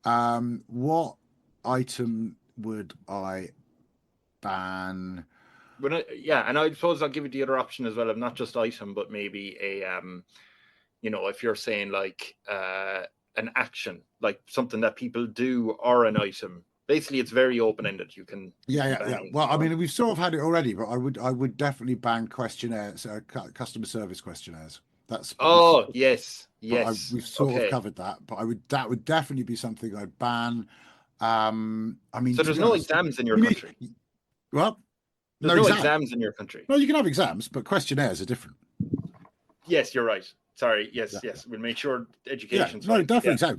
What item would I ban? And I suppose I'll give you the other option as well of not just item, but maybe if you're saying like an action, like something that people do or an item. Basically, it's very open-ended. You can Well, I mean, we've sort of had it already, but I would definitely ban questionnaires, customer service questionnaires. Yes. We've sort of covered that, but that would definitely be something I'd ban. I mean, so there's no exams in your country. Well. There's no exams in your country. No, you can have exams, but questionnaires are different. Yes, you're right. Sorry. Yes. We'll make sure education. No, definitely.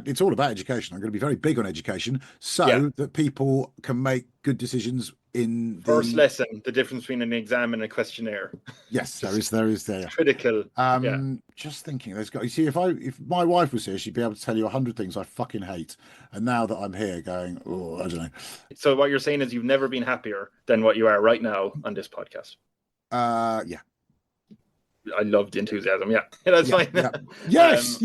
It's all about education. I'm going to be very big on education so that people can make good decisions in the first lesson. The difference between an exam and a questionnaire. Yes, there is critical. Just thinking, you see, if my wife was here, she'd be able to tell you 100 things I fucking hate. And now that I'm here, going, I don't know. So what you're saying is you've never been happier than what you are right now on this podcast. Yeah. I love the enthusiasm. Yeah, that's fine. Yeah. Yes.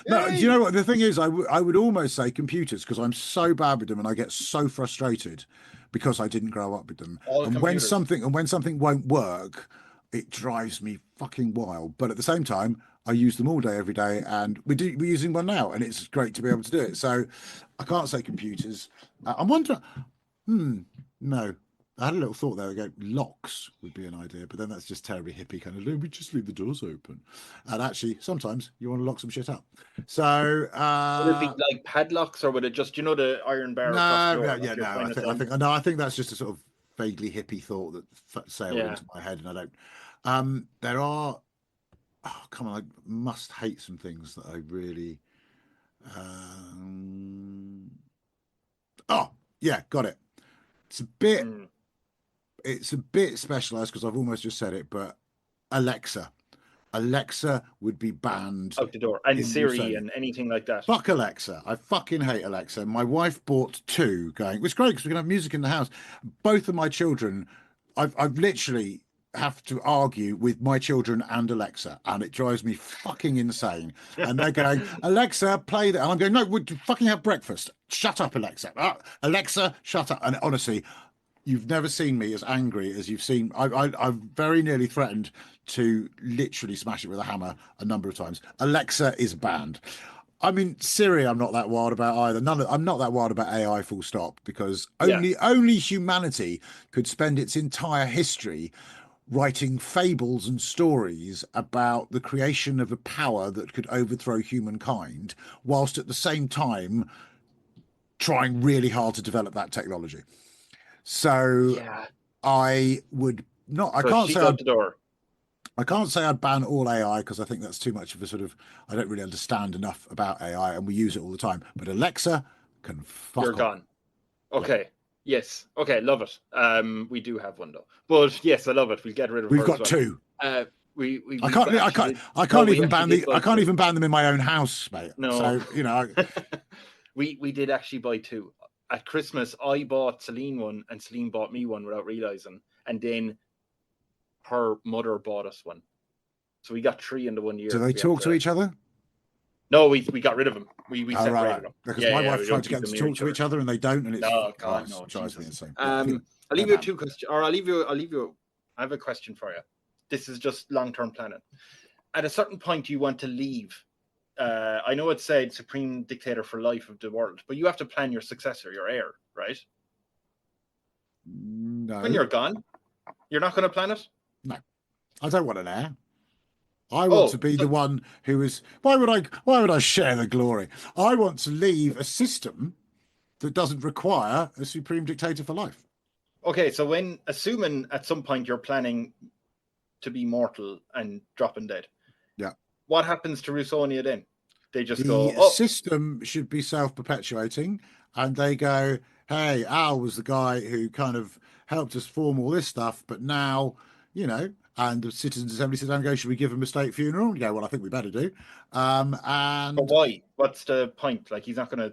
No, do you know what the thing is? I would almost say computers because I'm so bad with them and I get so frustrated because I didn't grow up with them. And when something won't work, it drives me fucking wild. But at the same time, I use them all day, every day, and we're using one now, and it's great to be able to do it. So I can't say computers. I'm wondering. No. I had a little thought there. I go, locks would be an idea, but then that's just terribly hippie kind of. We just leave the doors open, and actually, sometimes you want to lock some shit up. So, would it be like padlocks, or would it just, the iron bar? I think that's just a sort of vaguely hippie thought that sailed into my head, and I don't. There are. Oh, come on! I must hate some things that I really. Got it. It's a bit. It's a bit specialized because I've almost just said it, but Alexa would be banned out the door, and Siri and anything like that. Fuck Alexa. I fucking hate Alexa. My wife bought two going, it's great because we can have music in the house. Both of my children, I've literally have to argue with my children and Alexa, and it drives me fucking insane. And they're going, Alexa, play that. And I'm going, no, would fucking have breakfast. Shut up, Alexa. Alexa, shut up. And honestly, you've never seen me as angry as you've seen. I've very nearly threatened to literally smash it with a hammer a number of times. Alexa is banned. I mean, Siri, I'm not that wild about either. I'm not that wild about AI, full stop, because only humanity could spend its entire history writing fables and stories about the creation of a power that could overthrow humankind, whilst at the same time trying really hard to develop that technology. So Yeah. I would not. So she's out the door. I can't say I'd ban all AI because I think that's too much of a sort of. I don't really understand enough about AI, and we use it all the time. But Alexa can fuck You're off. gone. Okay. Yeah. Yes. Okay. Love it. We do have one though, but yes, I love it. We'll get rid of. We've got two. I can't even ban them in my own house, mate. No. So you know, we did actually buy two at Christmas. I bought Celine one, and Celine bought me one without realizing, and then her mother bought us one. So we got three in the 1 year. Do they talk to each other? No, we got rid of them. We separated them. Because my wife tried to get them to talk to each other, and they don't. And it's drives me insane. I'll leave you two questions, or I'll leave you. I have a question for you. This is just long-term planning. At a certain point, you want to leave. I know it said Supreme Dictator for Life of the world, but you have to plan your successor, your heir, right? No. When you're gone, you're not going to plan it? No, I don't want an heir. I want to be the one who is. Why would I share the glory? I want to leave a system that doesn't require a Supreme Dictator for Life. Okay, so assuming at some point you're planning to be mortal and dropping dead, yeah, what happens to Rusonia then? They just the system should be self-perpetuating, and they go, "Hey, Al was the guy who kind of helped us form all this stuff, but now, you know." And the citizens' assembly sit down and go, "Should we give him a state funeral?" You go, "Well, I think we better do." And but why? What's the point? Like, who's going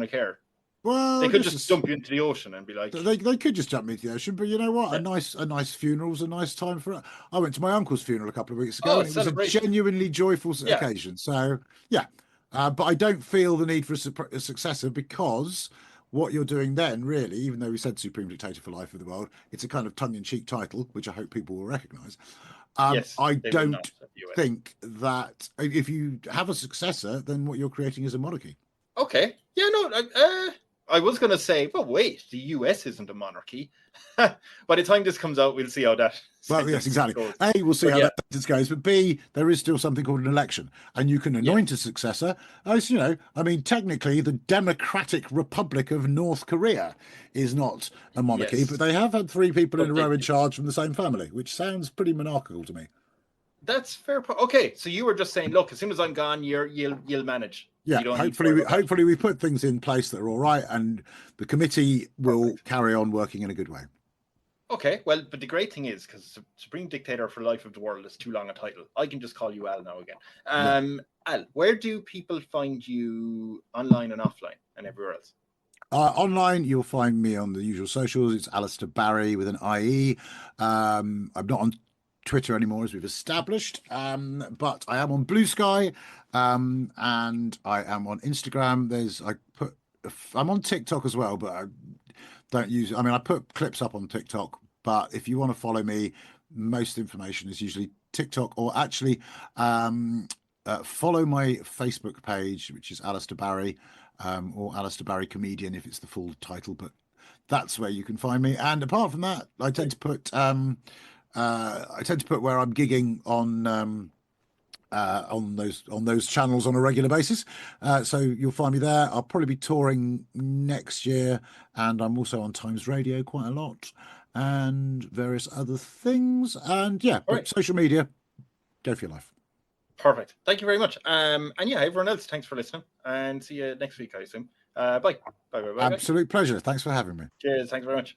to care? Well, they could just dump you into the ocean and be like, they could just dump me into the ocean. But you know what? Yeah. A nice funeral's a nice time for it. I went to my uncle's funeral a couple of weeks ago, and it was a genuinely joyful occasion. So yeah, but I don't feel the need for a successor, because what you're doing then, really, even though we said Supreme Dictator for Life of the world, it's a kind of tongue-in-cheek title, which I hope people will recognise. Yes, I don't think that if you have a successor, then what you're creating is a monarchy. Okay. Yeah, no, I was going to say, but wait, the US isn't a monarchy. By the time this comes out, we'll see how that. Well, yes, exactly. Goes. A, we'll see how that goes. But B, there is still something called an election, and you can anoint a successor. As you know, I mean, technically, the Democratic Republic of North Korea is not a monarchy, but they have had three people in a row in charge from the same family, which sounds pretty monarchical to me. That's fair. Okay, so you were just saying, look, as soon as I'm gone, you'll manage. Yeah, hopefully we put things in place that are all right, and the committee will carry on working in a good way. Okay, well, but the great thing is, because Supreme Dictator for Life of the World is too long a title, I can just call you Al now again. Al, where do people find you online and offline and everywhere else? Online, you'll find me on the usual socials. It's Alistair Barrie with an IE. I'm not on Twitter anymore, as we've established, but I am on Bluesky, and I am on Instagram. I'm on TikTok as well, but I don't use it. I mean, I put clips up on TikTok, but if you want to follow me, most information is usually TikTok, or actually follow my Facebook page, which is Alistair Barrie, or Alistair Barrie Comedian if it's the full title, but that's where you can find me. And apart from that, I tend to put where I'm gigging on those channels on a regular basis, so you'll find me there. I'll probably be touring next year, and I'm also on Times Radio quite a lot, and various other things. And social media, go for your life. Perfect. Thank you very much. And everyone else, thanks for listening, and see you next week, I assume. Bye. Bye. Absolute pleasure. Thanks for having me. Cheers. Thanks very much.